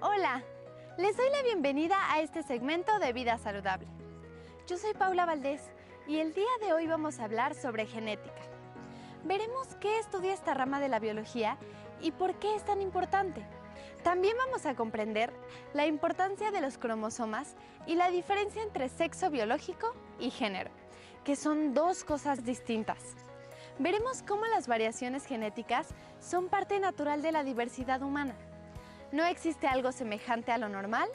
Hola, les doy la bienvenida a este segmento de Vida Saludable. Yo soy Paula Valdés y el día de hoy vamos a hablar sobre genética. Veremos qué estudia esta rama de la biología y por qué es tan importante. También vamos a comprender la importancia de los cromosomas y la diferencia entre sexo biológico y género, que son dos cosas distintas. Veremos cómo las variaciones genéticas son parte natural de la diversidad humana. No existe algo semejante a lo normal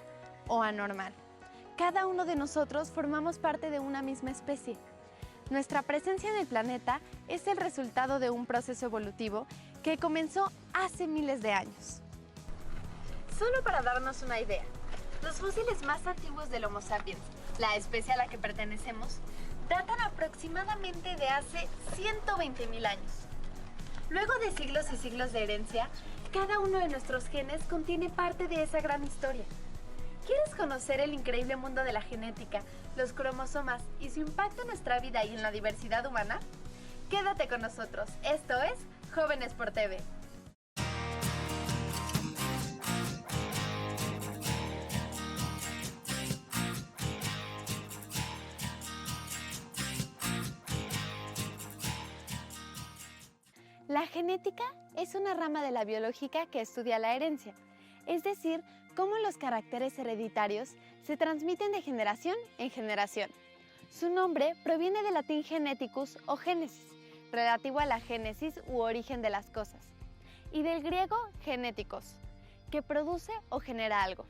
o anormal. Cada uno de nosotros formamos parte de una misma especie. Nuestra presencia en el planeta es el resultado de un proceso evolutivo que comenzó hace miles de años. Solo para darnos una idea, los fósiles más antiguos del Homo sapiens, la especie a la que pertenecemos, datan aproximadamente de hace 120.000 años. Luego de siglos y siglos de herencia, cada uno de nuestros genes contiene parte de esa gran historia. ¿Quieres conocer el increíble mundo de la genética, los cromosomas y su impacto en nuestra vida y en la diversidad humana? Quédate con nosotros, esto es Jóvenes por TV. La genética es una rama de la biología que estudia la herencia, es decir, cómo los caracteres hereditarios se transmiten de generación en generación. Su nombre proviene del latín geneticus o génesis, relativo a la génesis u origen de las cosas, y del griego genéticos, que produce o genera algo.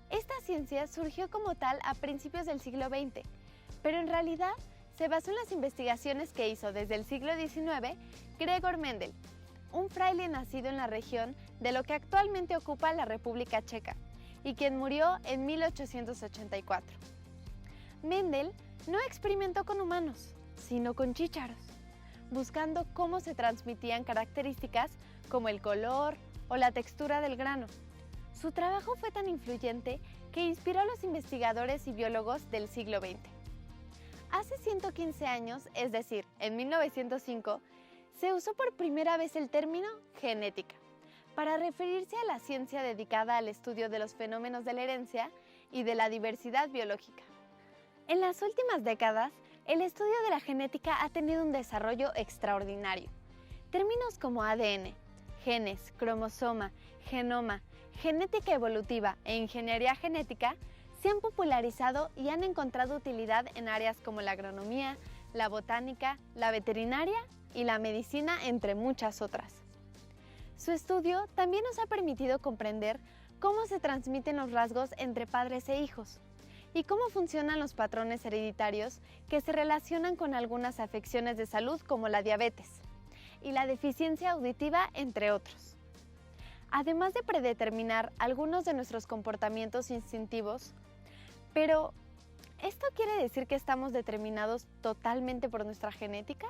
Esta ciencia surgió como tal a principios del siglo XX, pero en realidad se basó en las investigaciones que hizo desde el siglo XIX Gregor Mendel, un fraile nacido en la región de lo que actualmente ocupa la República Checa y quien murió en 1884. Mendel no experimentó con humanos, sino con chícharos, buscando cómo se transmitían características como el color o la textura del grano. Su trabajo fue tan influyente que inspiró a los investigadores y biólogos del siglo XX. Hace 115 años, es decir, en 1905, se usó por primera vez el término genética para referirse a la ciencia dedicada al estudio de los fenómenos de la herencia y de la diversidad biológica. En las últimas décadas, el estudio de la genética ha tenido un desarrollo extraordinario. Términos como ADN, genes, cromosoma, genoma, genética evolutiva e ingeniería genética se han popularizado y han encontrado utilidad en áreas como la agronomía, la botánica, la veterinaria y la medicina, entre muchas otras. Su estudio también nos ha permitido comprender cómo se transmiten los rasgos entre padres e hijos y cómo funcionan los patrones hereditarios que se relacionan con algunas afecciones de salud como la diabetes y la deficiencia auditiva, entre otros. Además de predeterminar algunos de nuestros comportamientos instintivos, pero ¿esto quiere decir que estamos determinados totalmente por nuestra genética?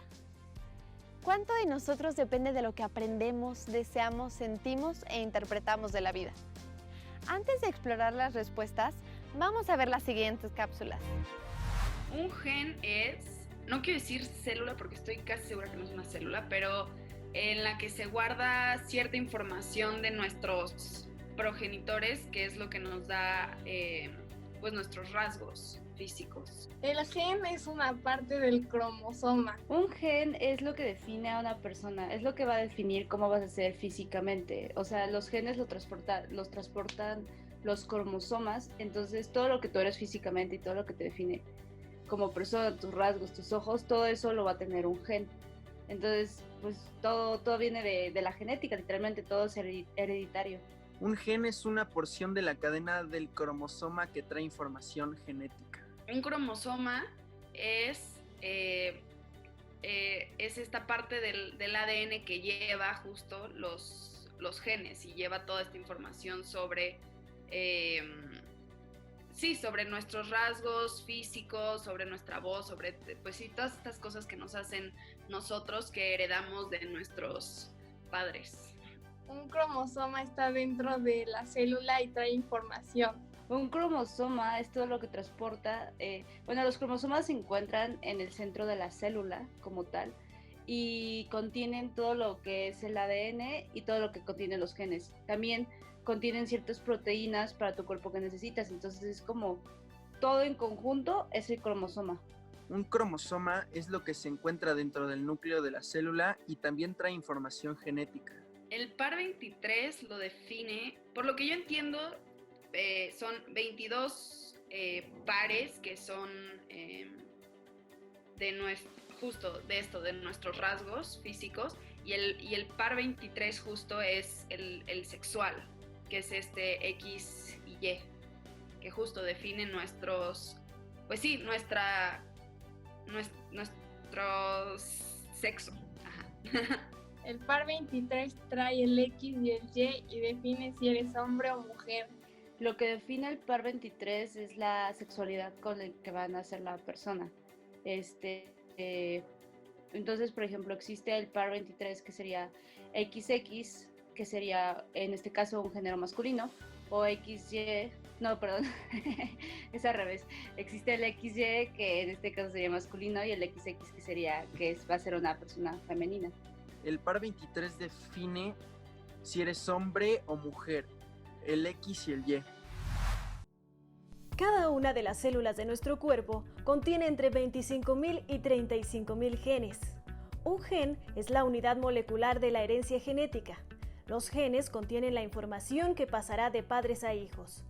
¿Cuánto de nosotros depende de lo que aprendemos, deseamos, sentimos e interpretamos de la vida? Antes de explorar las respuestas, vamos a ver las siguientes cápsulas. Un gen es, no quiero decir célula porque estoy casi segura que no es una célula, pero en la que se guarda cierta información de nuestros progenitores, que es lo que nos da pues nuestros rasgos físicos. El gen es una parte del cromosoma. Un gen es lo que define a una persona, es lo que va a definir cómo vas a ser físicamente. O sea, los genes los transportan los cromosomas, entonces todo lo que tú eres físicamente y todo lo que te define como persona, tus rasgos, tus ojos, todo eso lo va a tener un gen. Entonces, pues todo viene de la genética, literalmente todo es hereditario. Un gen es una porción de la cadena del cromosoma que trae información genética. Un cromosoma es esta parte del ADN que lleva justo los genes y lleva toda esta información sobre nuestros rasgos físicos, sobre nuestra voz, sobre pues sí, todas estas cosas que nos hacen nosotros, que heredamos de nuestros padres. Un cromosoma está dentro de la célula y trae información. Un cromosoma es todo lo que transporta, los cromosomas se encuentran en el centro de la célula como tal y contienen todo lo que es el ADN y todo lo que contienen los genes. También contienen ciertas proteínas para tu cuerpo que necesitas. Entonces es como todo en conjunto es el cromosoma. Un cromosoma es lo que se encuentra dentro del núcleo de la célula y también trae información genética. El par 23 lo define, por lo que yo entiendo, son 22 pares que son justo de esto, de nuestros rasgos físicos, y el par 23 justo es el sexual, que es este X y Y, que justo define nuestros, pues sí, nuestro sexo. Ajá. El par 23 trae el X y el Y y define si eres hombre o mujer. Lo que define el par 23 es la sexualidad con la que va a nacer la persona. Entonces, por ejemplo, existe el par 23 que sería XX, que sería en este caso un género masculino, o XY, no, perdón, es al revés. Existe el XY, que en este caso sería masculino, y el XX, va a ser una persona femenina. El par 23 define si eres hombre o mujer, el X y el Y. Cada una de las células de nuestro cuerpo contiene entre 25.000 y 35.000 genes. Un gen es la unidad molecular de la herencia genética. Los genes contienen la información que pasará de padres a hijos.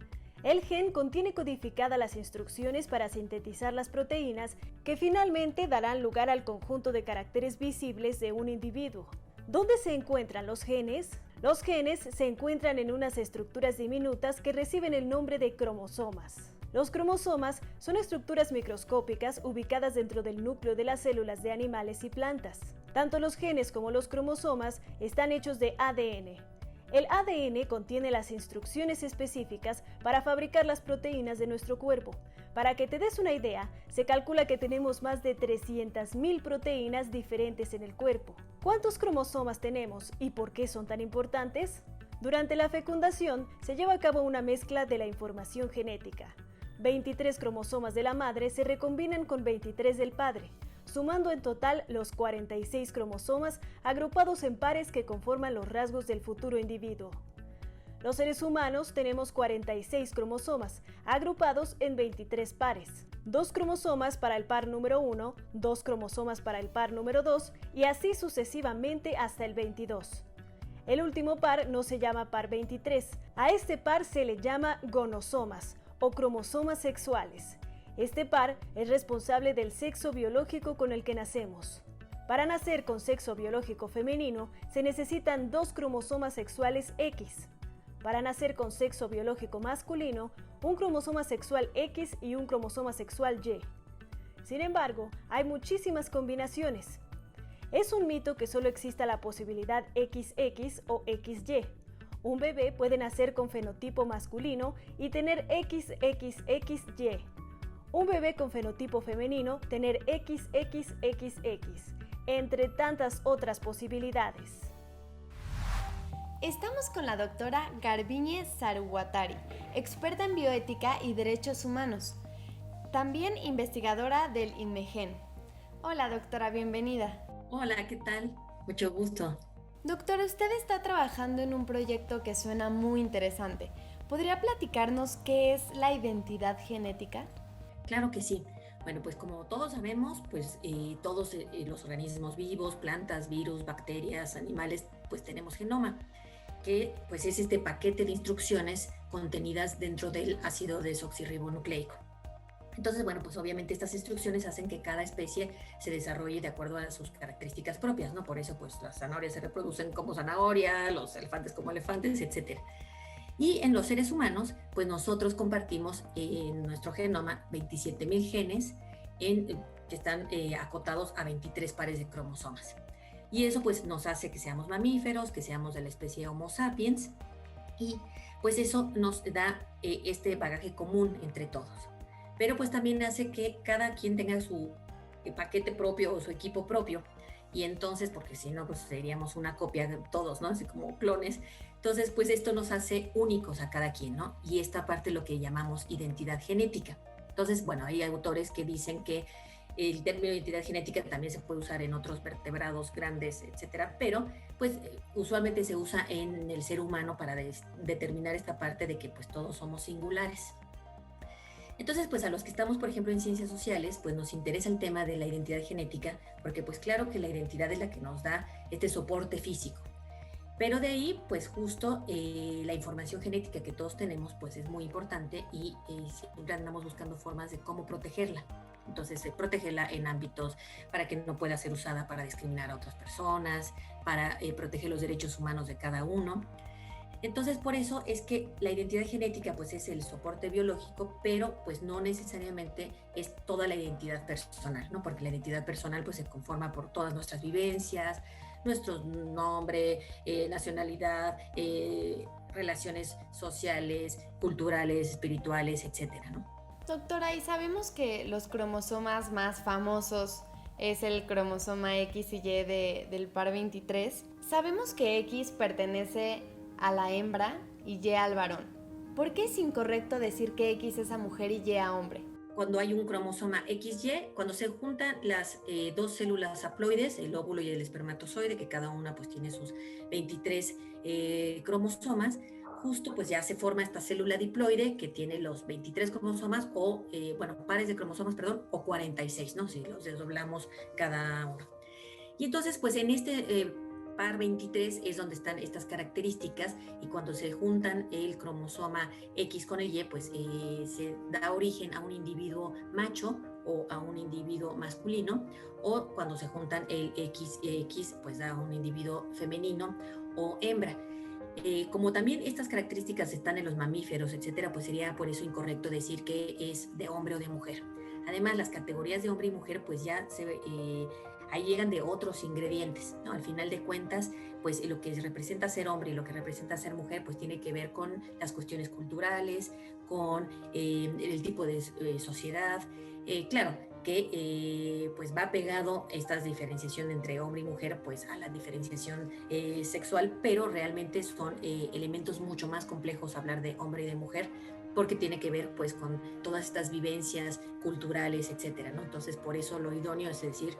El gen contiene codificadas las instrucciones para sintetizar las proteínas que finalmente darán lugar al conjunto de caracteres visibles de un individuo. ¿Dónde se encuentran los genes? Los genes se encuentran en unas estructuras diminutas que reciben el nombre de cromosomas. Los cromosomas son estructuras microscópicas ubicadas dentro del núcleo de las células de animales y plantas. Tanto los genes como los cromosomas están hechos de ADN. El ADN contiene las instrucciones específicas para fabricar las proteínas de nuestro cuerpo. Para que te des una idea, se calcula que tenemos más de 300.000 proteínas diferentes en el cuerpo. ¿Cuántos cromosomas tenemos y por qué son tan importantes? Durante la fecundación se lleva a cabo una mezcla de la información genética. 23 cromosomas de la madre se recombinan con 23 del padre, sumando en total los 46 cromosomas agrupados en pares que conforman los rasgos del futuro individuo. Los seres humanos tenemos 46 cromosomas, agrupados en 23 pares. 2 cromosomas para el par número 1, 2 cromosomas para el par número 2 y así sucesivamente hasta el 22. El último par no se llama par 23, a este par se le llama gonosomas o cromosomas sexuales. Este par es responsable del sexo biológico con el que nacemos. Para nacer con sexo biológico femenino se necesitan 2 cromosomas sexuales X. Para nacer con sexo biológico masculino, un cromosoma sexual X y un cromosoma sexual Y. Sin embargo, hay muchísimas combinaciones. Es un mito que solo exista la posibilidad XX o XY. Un bebé puede nacer con fenotipo masculino y tener XXXY. Un bebé con fenotipo femenino tener XXXX, entre tantas otras posibilidades. Estamos con la doctora Garbiñe Saruwatari, experta en bioética y derechos humanos, también investigadora del INMEGEN. Hola doctora, bienvenida. Hola, ¿qué tal? Mucho gusto. Doctora, usted está trabajando en un proyecto que suena muy interesante. ¿Podría platicarnos qué es la identidad genética? Claro que sí. Bueno, pues como todos sabemos, pues todos los organismos vivos, plantas, virus, bacterias, animales, pues tenemos genoma, que pues es este paquete de instrucciones contenidas dentro del ácido desoxirribonucleico. Entonces, bueno, pues obviamente estas instrucciones hacen que cada especie se desarrolle de acuerdo a sus características propias, ¿no? Por eso, pues las zanahorias se reproducen como zanahoria, los elefantes como elefantes, etc. Y en los seres humanos, pues nosotros compartimos en nuestro genoma 27.000 genes que están acotados a 23 pares de cromosomas. Y eso pues nos hace que seamos mamíferos, que seamos de la especie Homo sapiens, y pues eso nos da este bagaje común entre todos. Pero pues también hace que cada quien tenga su paquete propio o su equipo propio, y entonces, porque si no, pues seríamos una copia de todos, ¿no? Así como clones. Entonces, pues esto nos hace únicos a cada quien, ¿no? Y esta parte es lo que llamamos identidad genética. Entonces, bueno, hay autores que dicen que el término identidad genética también se puede usar en otros vertebrados grandes, etcétera, pero pues usualmente se usa en el ser humano para determinar esta parte de que pues todos somos singulares. Entonces, pues a los que estamos, por ejemplo, en ciencias sociales, pues nos interesa el tema de la identidad genética, porque pues claro que la identidad es la que nos da este soporte físico. Pero de ahí, pues justo la información genética que todos tenemos, pues es muy importante y siempre andamos buscando formas de cómo protegerla. Entonces, protegerla en ámbitos para que no pueda ser usada para discriminar a otras personas, para proteger los derechos humanos de cada uno. Entonces, por eso es que la identidad genética pues es el soporte biológico, pero pues no necesariamente es toda la identidad personal, ¿no? Porque la identidad personal pues se conforma por todas nuestras vivencias, nuestro nombre, nacionalidad, relaciones sociales, culturales, espirituales, etcétera, ¿no? Doctora, y sabemos que los cromosomas más famosos es el cromosoma X y Y del par 23. Sabemos que X pertenece a la hembra y Y al varón. ¿Por qué es incorrecto decir que X es a mujer y Y a hombre? Cuando hay un cromosoma XY, cuando se juntan las dos células haploides, el óvulo y el espermatozoide, que cada una pues tiene sus 23 cromosomas, justo pues ya se forma esta célula diploide que tiene los 23 cromosomas o, pares de cromosomas, perdón, o 46, ¿no? Si los desdoblamos cada uno. Y entonces pues en este par 23 es donde están estas características y cuando se juntan el cromosoma X con el Y, pues se da origen a un individuo macho o a un individuo masculino, o cuando se juntan el XX, pues da un individuo femenino o hembra. Como también estas características están en los mamíferos, etcétera, pues sería por eso incorrecto decir que es de hombre o de mujer. Además, las categorías de hombre y mujer, pues ya ahí llegan de otros ingredientes, ¿no? Al final de cuentas, pues lo que representa ser hombre y lo que representa ser mujer, pues tiene que ver con las cuestiones culturales, con el tipo de sociedad. Claro que pues va pegado esta diferenciación entre hombre y mujer, pues a la diferenciación sexual, pero realmente son elementos mucho más complejos hablar de hombre y de mujer, porque tiene que ver pues con todas estas vivencias culturales, etcétera, ¿no? Entonces, por eso lo idóneo es decir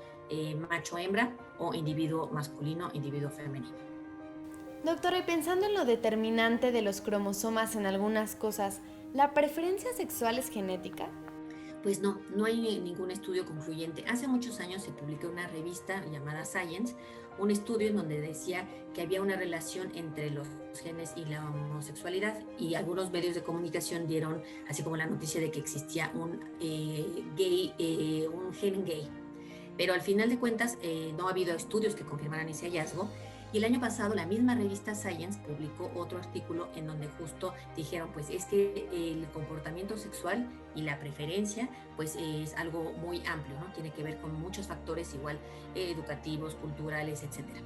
macho-hembra o individuo masculino, individuo femenino. Doctora, y pensando en lo determinante de los cromosomas en algunas cosas, ¿la preferencia sexual es genética? Pues no hay ningún estudio concluyente. Hace muchos años se publicó una revista llamada Science, un estudio en donde decía que había una relación entre los genes y la homosexualidad, y algunos medios de comunicación dieron así como la noticia de que existía un gen gay. Pero al final de cuentas no ha habido estudios que confirmaran ese hallazgo. Y el año pasado la misma revista Science publicó otro artículo en donde justo dijeron pues es que el comportamiento sexual y la preferencia pues es algo muy amplio, ¿no? Tiene que ver con muchos factores igual educativos, culturales, etcétera.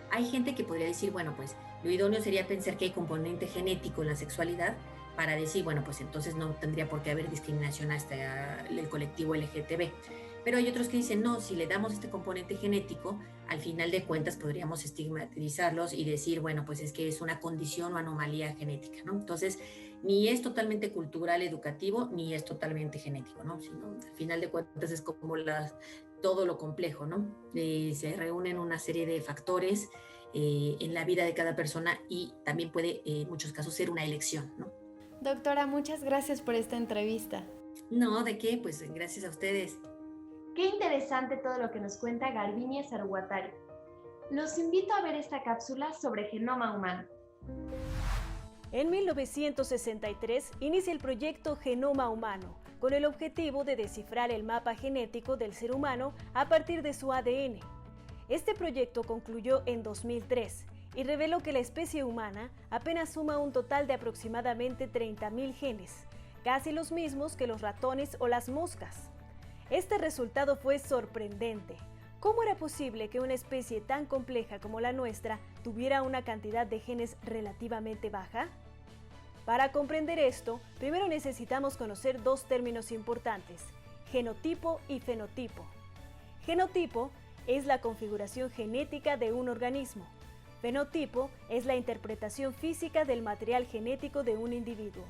Hay gente que podría decir, bueno, pues lo idóneo sería pensar que hay componente genético en la sexualidad para decir, bueno, pues entonces no tendría por qué haber discriminación hasta el colectivo LGTB. Pero hay otros que dicen, no, si le damos este componente genético, al final de cuentas podríamos estigmatizarlos y decir, bueno, pues es que es una condición o anomalía genética, ¿no? Entonces, ni es totalmente cultural, educativo, ni es totalmente genético, ¿no? Sino, al final de cuentas es como todo lo complejo, ¿no? Se reúnen una serie de factores en la vida de cada persona y también puede, en muchos casos, ser una elección, ¿no? Doctora, muchas gracias por esta entrevista. No, ¿de qué? Pues gracias a ustedes. Qué interesante todo lo que nos cuenta Garbiñe Sarguatari. Los invito a ver esta cápsula sobre genoma humano. En 1963 inicia el proyecto Genoma Humano, con el objetivo de descifrar el mapa genético del ser humano a partir de su ADN. Este proyecto concluyó en 2003 y reveló que la especie humana apenas suma un total de aproximadamente 30.000 genes, casi los mismos que los ratones o las moscas. Este resultado fue sorprendente. ¿Cómo era posible que una especie tan compleja como la nuestra tuviera una cantidad de genes relativamente baja? Para comprender esto, primero necesitamos conocer dos términos importantes: genotipo y fenotipo. Genotipo es la configuración genética de un organismo. Fenotipo es la interpretación física del material genético de un individuo.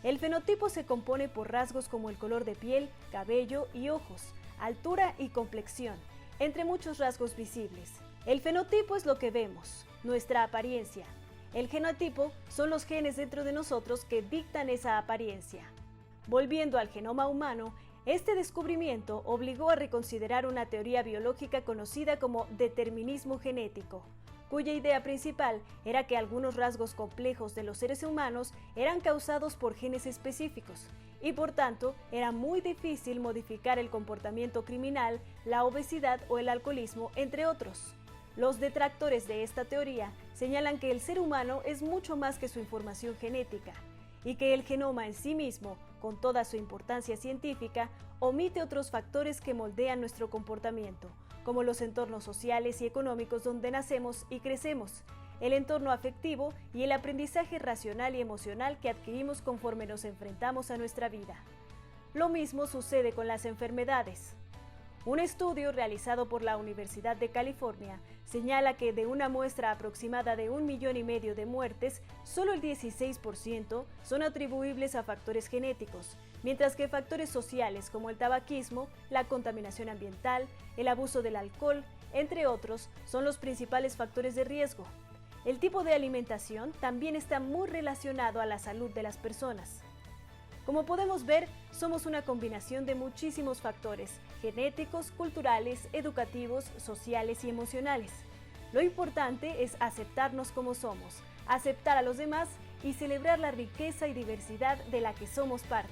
El fenotipo se compone por rasgos como el color de piel, cabello y ojos, altura y complexión, entre muchos rasgos visibles. El fenotipo es lo que vemos, nuestra apariencia. El genotipo son los genes dentro de nosotros que dictan esa apariencia. Volviendo al genoma humano, este descubrimiento obligó a reconsiderar una teoría biológica conocida como determinismo genético, cuya idea principal era que algunos rasgos complejos de los seres humanos eran causados por genes específicos y por tanto era muy difícil modificar el comportamiento criminal, la obesidad o el alcoholismo, entre otros. Los detractores de esta teoría señalan que el ser humano es mucho más que su información genética y que el genoma en sí mismo, con toda su importancia científica, omite otros factores que moldean nuestro comportamiento, como los entornos sociales y económicos donde nacemos y crecemos, el entorno afectivo y el aprendizaje racional y emocional que adquirimos conforme nos enfrentamos a nuestra vida. Lo mismo sucede con las enfermedades. Un estudio realizado por la Universidad de California señala que de una muestra aproximada de 1,5 millones de muertes, solo el 16% son atribuibles a factores genéticos, mientras que factores sociales como el tabaquismo, la contaminación ambiental, el abuso del alcohol, entre otros, son los principales factores de riesgo. El tipo de alimentación también está muy relacionado a la salud de las personas. Como podemos ver, somos una combinación de muchísimos factores, genéticos, culturales, educativos, sociales y emocionales. Lo importante es aceptarnos como somos, aceptar a los demás y celebrar la riqueza y diversidad de la que somos parte.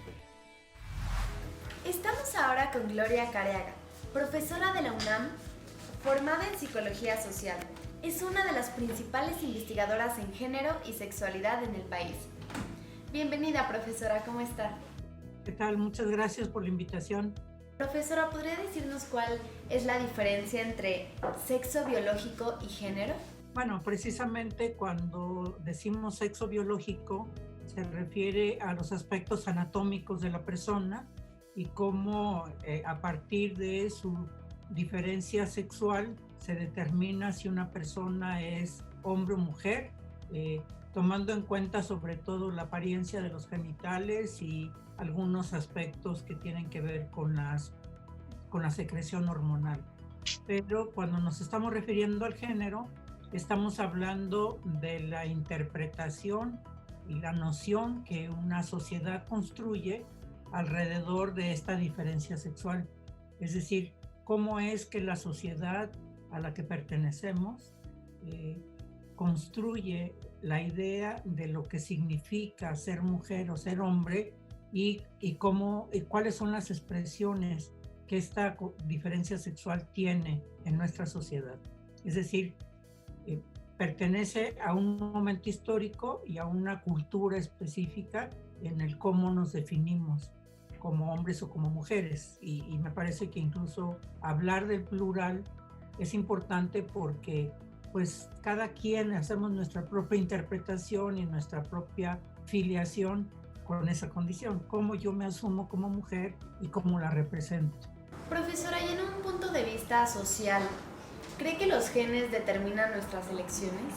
Estamos ahora con Gloria Careaga, profesora de la UNAM, formada en Psicología Social. Es una de las principales investigadoras en género y sexualidad en el país. Bienvenida, profesora, ¿cómo está? ¿Qué tal? Muchas gracias por la invitación. Profesora, ¿podría decirnos cuál es la diferencia entre sexo biológico y género? Bueno, precisamente cuando decimos sexo biológico se refiere a los aspectos anatómicos de la persona y cómo a partir de su diferencia sexual se determina si una persona es hombre o mujer, tomando en cuenta sobre todo la apariencia de los genitales y algunos aspectos que tienen que ver con la secreción hormonal. Pero cuando nos estamos refiriendo al género, estamos hablando de la interpretación y la noción que una sociedad construye alrededor de esta diferencia sexual. Es decir, cómo es que la sociedad a la que pertenecemos construye la idea de lo que significa ser mujer o ser hombre y cuáles son las expresiones que esta diferencia sexual tiene en nuestra sociedad. Es decir, pertenece a un momento histórico y a una cultura específica en el cómo nos definimos como hombres o como mujeres. Y me parece que incluso hablar del plural es importante porque pues cada quien hacemos nuestra propia interpretación y nuestra propia filiación con esa condición, cómo yo me asumo como mujer y cómo la represento. Profesora, y en un punto de vista social, ¿cree que los genes determinan nuestras elecciones?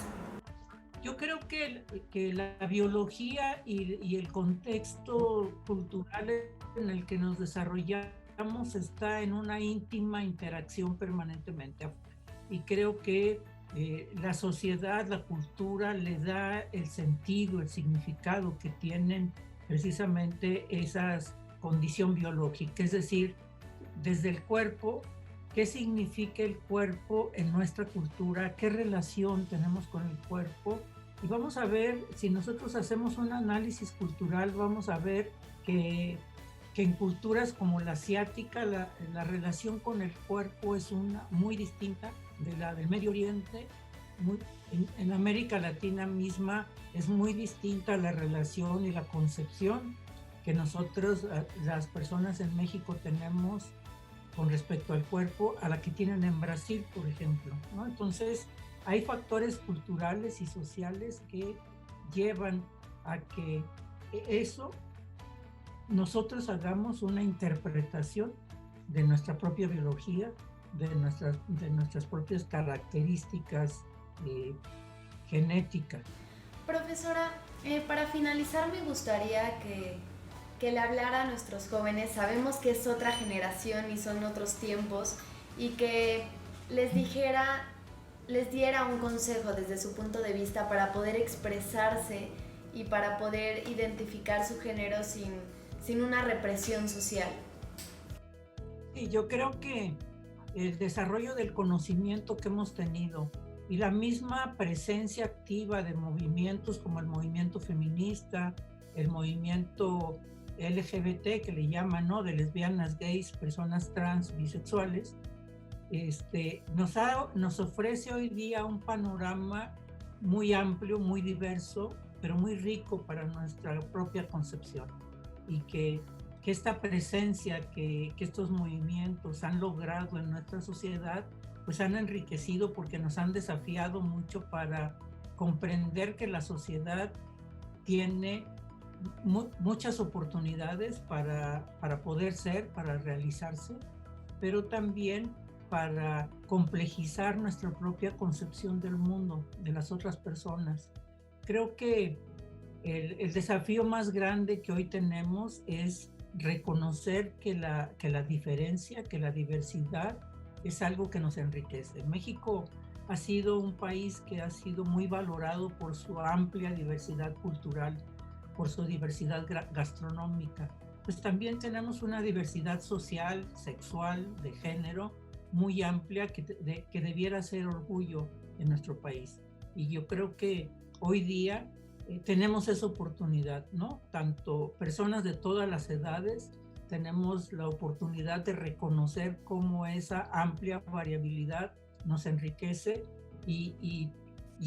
Yo creo que la biología y el contexto cultural en el que nos desarrollamos está en una íntima interacción permanentemente. Y creo que la sociedad, la cultura le da el sentido, el significado que tienen precisamente esa condición biológica. Es decir, desde el cuerpo, ¿qué significa el cuerpo en nuestra cultura? ¿Qué relación tenemos con el cuerpo? Y vamos a ver, si nosotros hacemos un análisis cultural, vamos a ver que en culturas como la asiática, la relación con el cuerpo es muy distinta de la del Medio Oriente. En América Latina misma es muy distinta la relación y la concepción que nosotros, las personas en México, tenemos con respecto al cuerpo a la que tienen en Brasil, por ejemplo, ¿no? Entonces, hay factores culturales y sociales que llevan a que nosotros hagamos una interpretación de nuestra propia biología, de nuestras propias características genéticas. Profesora, para finalizar me gustaría que le hablara a nuestros jóvenes. Sabemos que es otra generación y son otros tiempos, y que les dijera les diera un consejo desde su punto de vista para poder expresarse y para poder identificar su género sin una represión social. Sí, yo creo que el desarrollo del conocimiento que hemos tenido y la misma presencia activa de movimientos como el movimiento feminista, el movimiento LGBT que le llaman, ¿no? De lesbianas, gays, personas trans, bisexuales, nos ofrece hoy día un panorama muy amplio, muy diverso, pero muy rico para nuestra propia concepción. Y que esta presencia que estos movimientos han logrado en nuestra sociedad, pues han enriquecido porque nos han desafiado mucho para comprender que la sociedad tiene muchas oportunidades para poder ser, para realizarse, pero también para complejizar nuestra propia concepción del mundo, de las otras personas. Creo que el desafío más grande que hoy tenemos es reconocer que la diferencia, que la diversidad es algo que nos enriquece. México ha sido un país que ha sido muy valorado por su amplia diversidad cultural, por su diversidad gastronómica. Pues también tenemos una diversidad social, sexual, de género, muy amplia que debiera ser orgullo en nuestro país. Y yo creo que hoy día tenemos esa oportunidad, ¿no? Tanto personas de todas las edades, tenemos la oportunidad de reconocer cómo esa amplia variabilidad nos enriquece y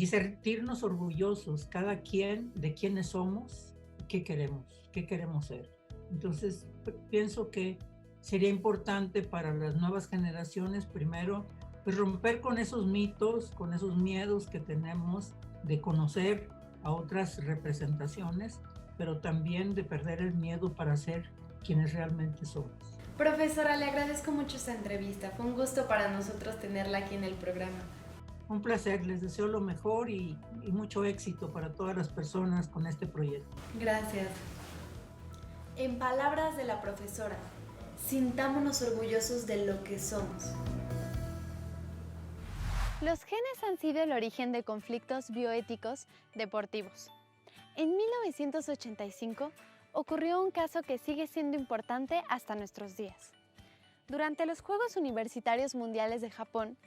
sentirnos orgullosos, cada quien de quiénes somos, qué queremos ser. Entonces, pienso que sería importante para las nuevas generaciones, primero, pues romper con esos mitos, con esos miedos que tenemos de conocer a otras representaciones, pero también de perder el miedo para ser quienes realmente somos. Profesora, le agradezco mucho esta entrevista. Fue un gusto para nosotros tenerla aquí en el programa. Un placer, les deseo lo mejor y mucho éxito para todas las personas con este proyecto. Gracias. En palabras de la profesora, sintámonos orgullosos de lo que somos. Los genes han sido el origen de conflictos bioéticos deportivos. En 1985 ocurrió un caso que sigue siendo importante hasta nuestros días. Durante los Juegos Universitarios Mundiales de Japón,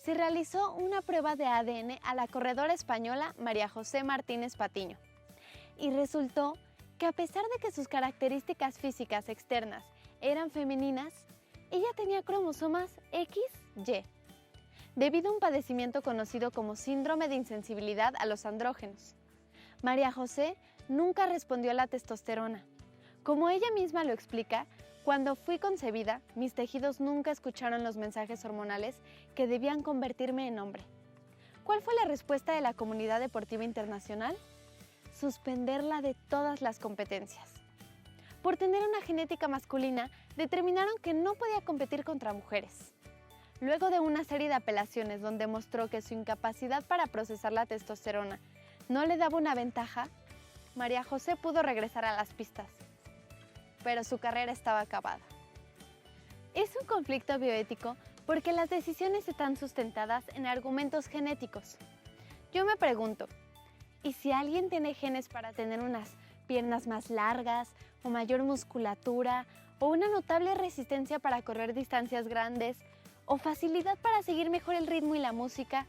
se realizó una prueba de ADN a la corredora española María José Martínez Patiño. Y resultó que a pesar de que sus características físicas externas eran femeninas, ella tenía cromosomas XY, debido a un padecimiento conocido como síndrome de insensibilidad a los andrógenos. María José nunca respondió a la testosterona. Como ella misma lo explica, cuando fui concebida, mis tejidos nunca escucharon los mensajes hormonales que debían convertirme en hombre. ¿Cuál fue la respuesta de la comunidad deportiva internacional? Suspenderla de todas las competencias. Por tener una genética masculina, determinaron que no podía competir contra mujeres. Luego de una serie de apelaciones donde mostró que su incapacidad para procesar la testosterona no le daba una ventaja, María José pudo regresar a las pistas, pero su carrera estaba acabada. Es un conflicto bioético porque las decisiones están sustentadas en argumentos genéticos. Yo me pregunto, ¿y si alguien tiene genes para tener unas piernas más largas o mayor musculatura o una notable resistencia para correr distancias grandes o facilidad para seguir mejor el ritmo y la música,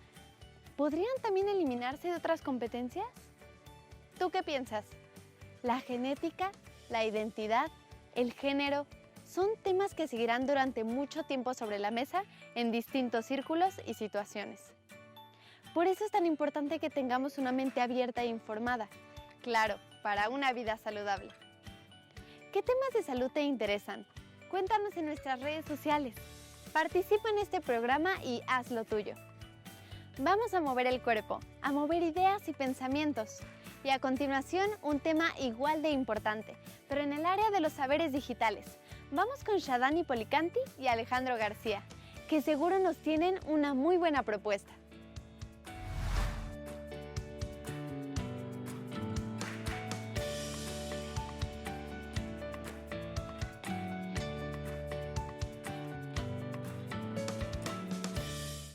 ¿podrían también eliminarse de otras competencias? ¿Tú qué piensas? La genética, la identidad, el género, son temas que seguirán durante mucho tiempo sobre la mesa en distintos círculos y situaciones. Por eso es tan importante que tengamos una mente abierta e informada, claro, para una vida saludable. ¿Qué temas de salud te interesan? Cuéntanos en nuestras redes sociales. Participa en este programa y haz lo tuyo. Vamos a mover el cuerpo, a mover ideas y pensamientos. Y a continuación, un tema igual de importante, pero en el área de los saberes digitales. Vamos con Shadani Policanti y Alejandro García, que seguro nos tienen una muy buena propuesta.